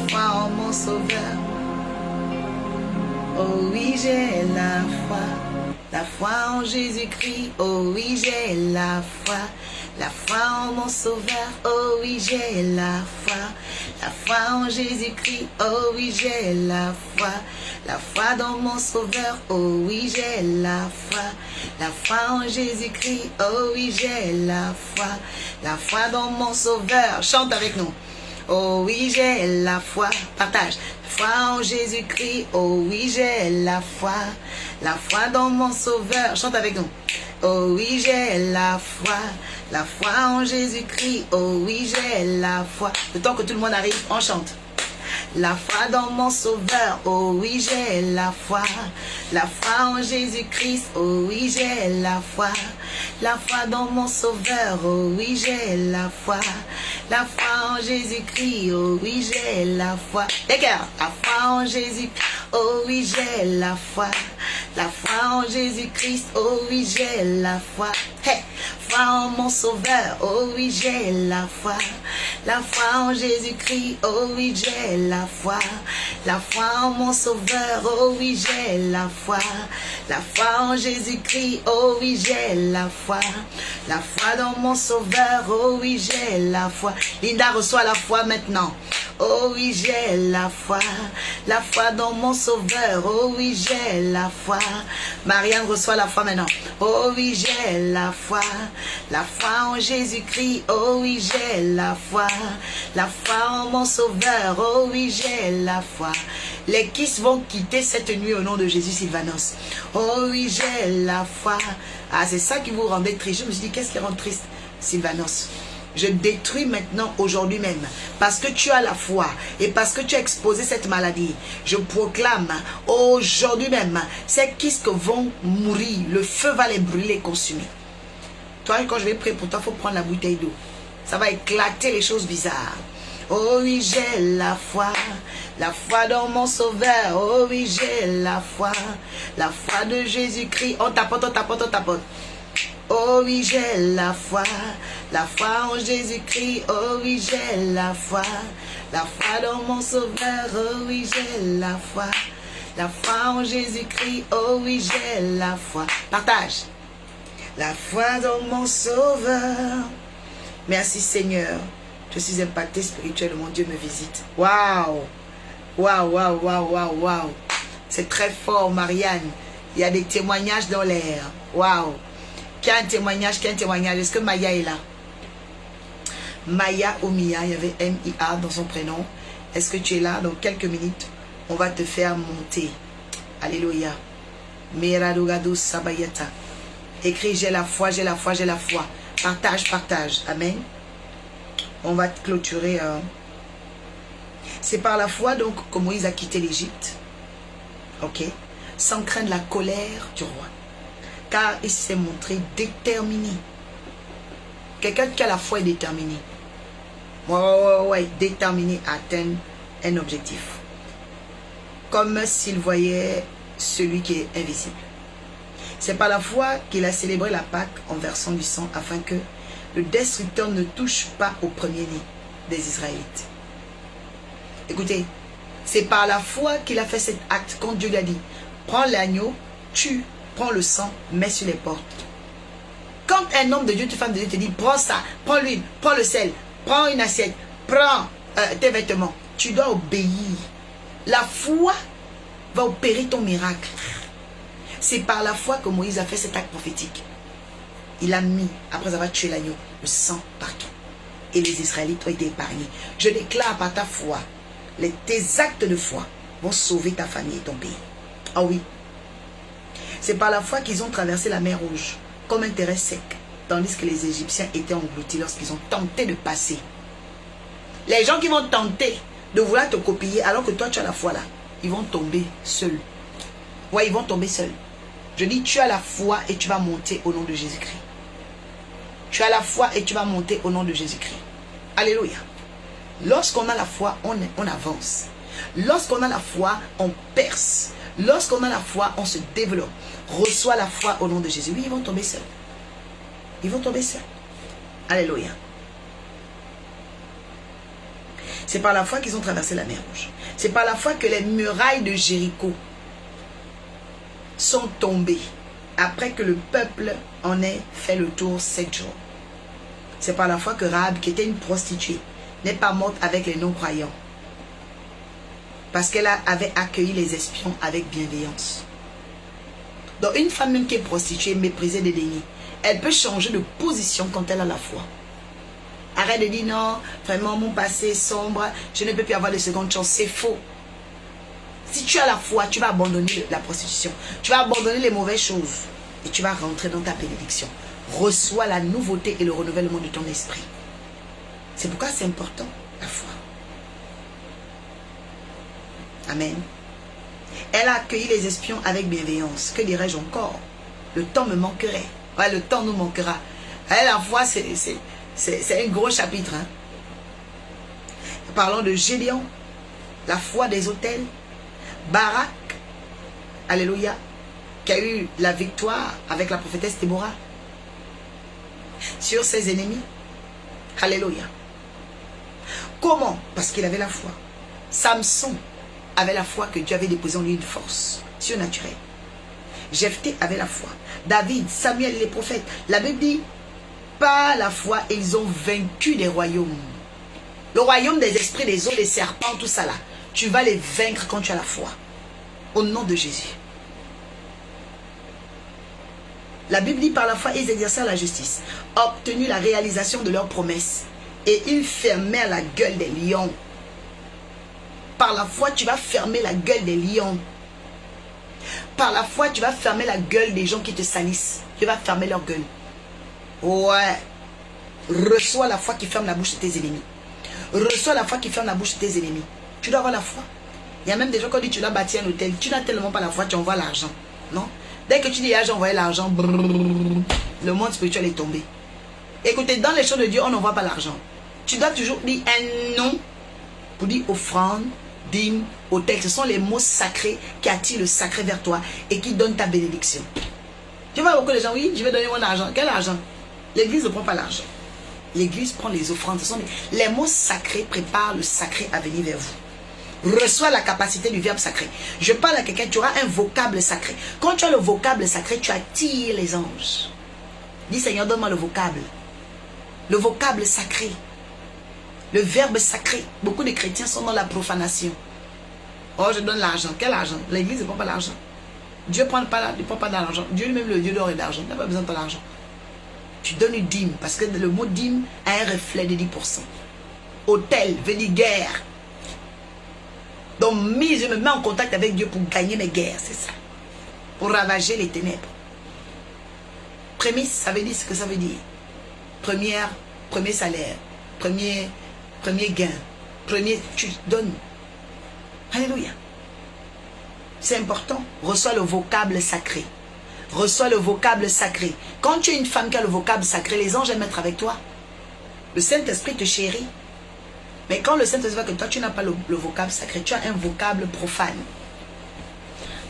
[SPEAKER 1] foi en mon sauveur. Oh oui, j'ai la foi en Jésus-Christ. Oh oui, j'ai la foi en mon sauveur. Oh oui, j'ai la foi en Jésus-Christ. Oh oui, j'ai la foi dans mon sauveur. Oh oui, j'ai la foi en Jésus-Christ. Oh oui, j'ai la foi dans mon sauveur. Chante avec nous. Oh oui, j'ai la foi. Partage. Foi en Jésus-Christ. Oh oui, j'ai la foi dans mon sauveur. Chante avec nous. Oh oui, j'ai la foi en Jésus-Christ. Oh oui, j'ai la foi. Le temps que tout le monde arrive, on chante. La foi dans mon sauveur, oh oui, j'ai la foi en Jésus-Christ, oh oui, j'ai la foi dans mon sauveur, oh oui, j'ai la foi en Jésus-Christ, oh oui, j'ai la foi. Les cœurs, la foi en Jésus, oh oui, j'ai la foi en Jésus-Christ, oh oui, j'ai la foi. Hey, foi en mon sauveur, oh oui, j'ai la foi en Jésus-Christ, oh oui, j'ai la foi en mon sauveur, oh oui, j'ai la foi en Jésus-Christ, oh oui, j'ai la foi dans mon sauveur, oh oui, j'ai la foi. Linda reçoit la foi maintenant. Oh oui, j'ai la foi dans mon sauveur, oh oui, j'ai la foi. Marianne reçoit la foi maintenant. Oh oui, j'ai la foi en Jésus-Christ, oh oui, j'ai la foi en mon sauveur, oh oui, j'ai la foi. Les kisses vont quitter cette nuit au nom de Jésus, Sylvanos. Oh oui, j'ai la foi. Ah, c'est ça qui vous rendait triste. Je me suis dit, qu'est-ce qui rend triste, Sylvanos? Je détruis maintenant, aujourd'hui même, parce que tu as la foi et parce que tu as exposé cette maladie. Je proclame aujourd'hui même, ces kystes vont mourir, le feu va les brûler, consumer. Toi, quand je vais prier pour toi, il faut prendre la bouteille d'eau. Ça va éclater les choses bizarres. Oh oui, j'ai la foi dans mon sauveur. Oh oui, j'ai la foi de Jésus-Christ. On tapote, on tapote, on tapote. Oh oui, j'ai la foi en Jésus-Christ. Oh oui, j'ai la foi dans mon sauveur. Oh oui, j'ai la foi en Jésus-Christ. Oh oui, j'ai la foi. Partage. La foi dans mon sauveur. Merci Seigneur. Je suis impacté spirituellement. Dieu me visite. Waouh! Waouh, waouh, waouh, waouh, waouh. C'est très fort, Marianne. Il y a des témoignages dans l'air. Waouh! Qui a un témoignage? Est-ce que Maya est là? Maya ou Mia, il y avait M-I-A dans son prénom. Est-ce que tu es là? Dans quelques minutes, on va te faire monter. Alléluia. Meradogado Sabayata. Écris, j'ai la foi, j'ai la foi, j'ai la foi. Partage, partage. Amen. On va clôturer. C'est par la foi donc que Moïse a quitté l'Égypte. Ok. Sans craindre la colère du roi. Car il s'est montré déterminé. Quelqu'un qui a la foi est déterminé. Ouais, déterminé à atteindre un objectif. Comme s'il voyait celui qui est invisible. C'est par la foi qu'il a célébré la Pâque en versant du sang afin que le destructeur ne touche pas au premier-né des Israélites. Écoutez, c'est par la foi qu'il a fait cet acte quand Dieu lui a dit, prends l'agneau, tue, prends le sang, mets sur les portes. Quand un homme de Dieu, une femme de Dieu te dit, prends ça, prends l'huile, prends le sel, prends une assiette, prends tes vêtements, tu dois obéir. La foi va opérer ton miracle. C'est par la foi que Moïse a fait cet acte prophétique. Il a mis, après avoir tué l'agneau, le sang partout. Et les Israélites ont été épargnés. Je déclare par ta foi, tes actes de foi vont sauver ta famille et ton pays. Ah oui. C'est par la foi qu'ils ont traversé la mer Rouge comme un terrain sec, tandis que les Égyptiens étaient engloutis lorsqu'ils ont tenté de passer. Les gens qui vont tenter de vouloir te copier alors que toi tu as la foi là, ils vont tomber seuls. Ouais, ils vont tomber seuls. Je dis, tu as la foi et tu vas monter au nom de Jésus-Christ. Tu as la foi et tu vas monter au nom de Jésus-Christ. Alléluia. Lorsqu'on a la foi, on avance. Lorsqu'on a la foi, on perce. Lorsqu'on a la foi, on se développe. Reçois la foi au nom de Jésus. Oui, ils vont tomber seuls. Ils vont tomber seuls. Alléluia. C'est par la foi qu'ils ont traversé la mer Rouge. C'est par la foi que les murailles de Jéricho sont tombées après que le peuple en ait fait le tour 7 jours. C'est par la foi que Rahab, qui était une prostituée, n'est pas morte avec les non-croyants. Parce qu'elle avait accueilli les espions avec bienveillance. Donc une femme même qui est prostituée, méprisée, dédaignée, elle peut changer de position quand elle a la foi. Arrête de dire non, vraiment mon passé est sombre, je ne peux plus avoir de seconde chance. C'est faux. Si tu as la foi, tu vas abandonner la prostitution. Tu vas abandonner les mauvaises choses. Et tu vas rentrer dans ta bénédiction. Reçois la nouveauté et le renouvellement de ton esprit. C'est pourquoi c'est important, la foi. Amen. Elle a accueilli les espions avec bienveillance. Que dirais-je encore? Le temps me manquerait. Ouais, le temps nous manquera. Et la foi, c'est un gros chapitre. Hein? Parlons de Gédéon, la foi des autels. Barak, alléluia, qui a eu la victoire avec la prophétesse Déborah sur ses ennemis. Alléluia. Comment? Parce qu'il avait la foi. Samson avait la foi que Dieu avait déposé en lui une force surnaturelle. Jephthé avait la foi. David, Samuel, les prophètes. La Bible dit, par la foi, ils ont vaincu des royaumes. Le royaume des esprits, des eaux, des serpents, tout ça là. Tu vas les vaincre quand tu as la foi. Au nom de Jésus. La Bible dit, par la foi, ils exercèrent la justice, obtenu la réalisation de leurs promesses, et ils fermèrent la gueule des lions. Par la foi, tu vas fermer la gueule des lions. Par la foi, tu vas fermer la gueule des gens qui te salissent. Tu vas fermer leur gueule. Ouais. Reçois la foi qui ferme la bouche de tes ennemis. Reçois la foi qui ferme la bouche de tes ennemis. Tu dois avoir la foi. Il y a même des gens qui disent tu dois bâtir un hôtel. Tu n'as tellement pas la foi, tu envoies l'argent. Non? Dès que tu dis j'ai envoyé l'argent, le monde spirituel est tombé. Écoutez, dans les choses de Dieu, on n'envoie pas l'argent. Tu dois toujours dire un non pour dire offrande, dîme, hôtel. Ce sont les mots sacrés qui attirent le sacré vers toi et qui donnent ta bénédiction. Tu vois beaucoup de gens, oui, je vais donner mon argent. Quel argent? L'église ne prend pas l'argent. L'église prend les offrandes. Ce sont les mots sacrés préparent le sacré à venir vers vous. Reçois la capacité du verbe sacré. Je parle à quelqu'un, tu auras un vocable sacré. Quand tu as le vocable sacré, tu attires les anges. Dis Seigneur, donne-moi le vocable. Le vocable sacré. Le verbe sacré. Beaucoup de chrétiens sont dans la profanation. Oh, je donne l'argent. Quel argent? L'église ne prend pas l'argent. Dieu ne prend pas d'argent. Dieu lui-même, le Dieu d'or et d'argent. Il n'a pas besoin de ton argent. Tu donnes une dîme. Parce que le mot dîme a un reflet de 10%. Hôtel veut dire guerre. Donc, je me mets en contact avec Dieu pour gagner mes guerres. C'est ça. Pour ravager les ténèbres. Prémisse, ça veut dire ce que ça veut dire. Premier salaire. Premier gain. Tu donnes. Alléluia. C'est important. Reçois le vocable sacré. Reçois le vocable sacré. Quand tu es une femme qui a le vocable sacré, les anges aiment être avec toi. Le Saint-Esprit te chérit. Mais quand le Saint-Esprit voit que toi, tu n'as pas le vocable sacré, tu as un vocable profane.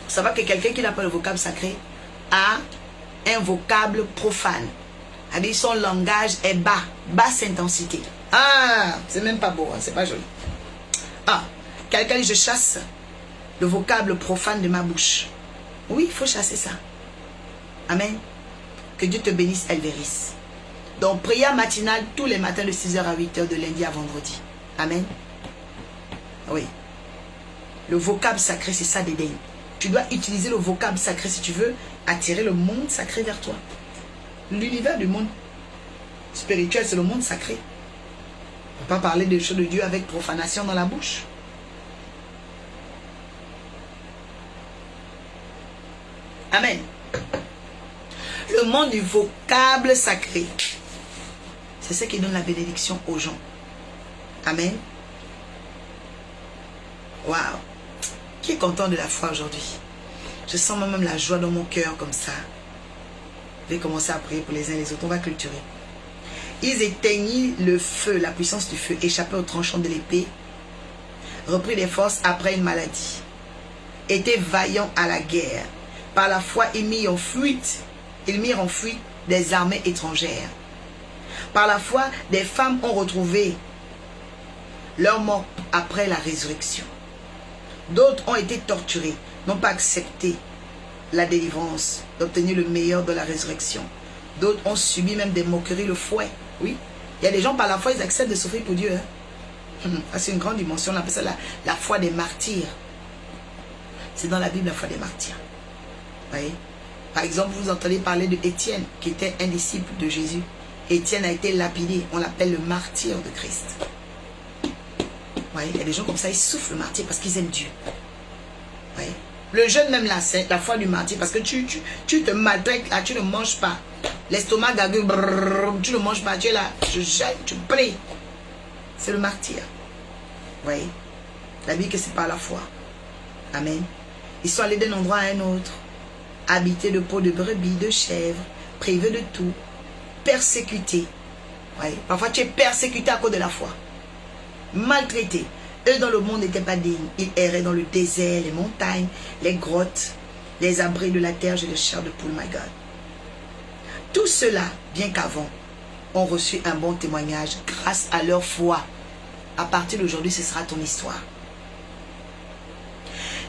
[SPEAKER 1] Ça va que quelqu'un qui n'a pas le vocable sacré a un vocable profane. C'est-à-dire son langage est bas, basse intensité. Ah, c'est même pas beau, hein, c'est pas joli. Ah, quelqu'un dit je chasse le vocable profane de ma bouche. Oui, il faut chasser ça. Amen. Que Dieu te bénisse, Elvéris. Donc, prière matinale tous les matins de 6h à 8h de lundi à vendredi. Amen. Oui. Le vocable sacré, c'est ça d'Éden. Tu dois utiliser le vocable sacré si tu veux attirer le monde sacré vers toi. L'univers du monde spirituel, c'est le monde sacré. On ne peut pas parler des choses de Dieu avec profanation dans la bouche. Amen. Le monde du vocable sacré, c'est ce qui donne la bénédiction aux gens. Amen. Waouh. Qui est content de la foi aujourd'hui? Je sens même la joie dans mon cœur comme ça. Je vais commencer à prier pour les uns et les autres. On va clôturer. Ils éteignirent le feu, la puissance du feu, échappait au tranchant de l'épée, reprit des forces après une maladie. Étaient vaillants à la guerre. Par la foi, ils mirent en fuite des armées étrangères. Par la foi, des femmes ont retrouvé leur mort après la résurrection. D'autres ont été torturés, n'ont pas accepté la délivrance, d'obtenir le meilleur de la résurrection. D'autres ont subi même des moqueries, le fouet. Oui, il y a des gens par la foi, ils acceptent de souffrir pour Dieu. C'est une grande dimension, on appelle ça la foi des martyrs. C'est dans la Bible la foi des martyrs. Voyez? Par exemple, vous entendez parler de Étienne, qui était un disciple de Jésus. Étienne a été lapidé, on l'appelle le martyr de Christ. Voyez? Il y a des gens comme ça, ils souffrent le martyr parce qu'ils aiment Dieu. Voyez? Le jeûne même là, c'est la foi du martyr, parce que tu te maltraites là, tu ne manges pas. L'estomac gague, tu ne manges pas, tu es là, je jeûne, tu pries. C'est le martyr. Voyez? La Bible que c'est par la foi. Amen. Ils sont allés d'un endroit à un autre, habités de peaux de brebis, de chèvres, privés de tout, persécutés. Voyez? Parfois tu es persécuté à cause de la foi. Maltraité. Eux dans le monde n'étaient pas dignes. Ils erraient dans le désert, les montagnes, les grottes, les abris de la terre et les chairs de poule, my God. Tout cela, bien qu'avant, ont reçu un bon témoignage grâce à leur foi. À partir d'aujourd'hui, ce sera ton histoire.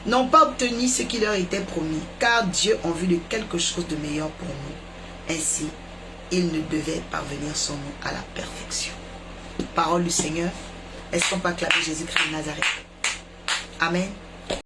[SPEAKER 1] N'ont pas obtenu ce qui leur était promis, car Dieu en vue de quelque chose de meilleur pour nous. Ainsi, ils ne devaient parvenir sans nous à la perfection. Parole du Seigneur. Est-ce qu'on peut acclamer Jésus-Christ de Nazareth? Amen.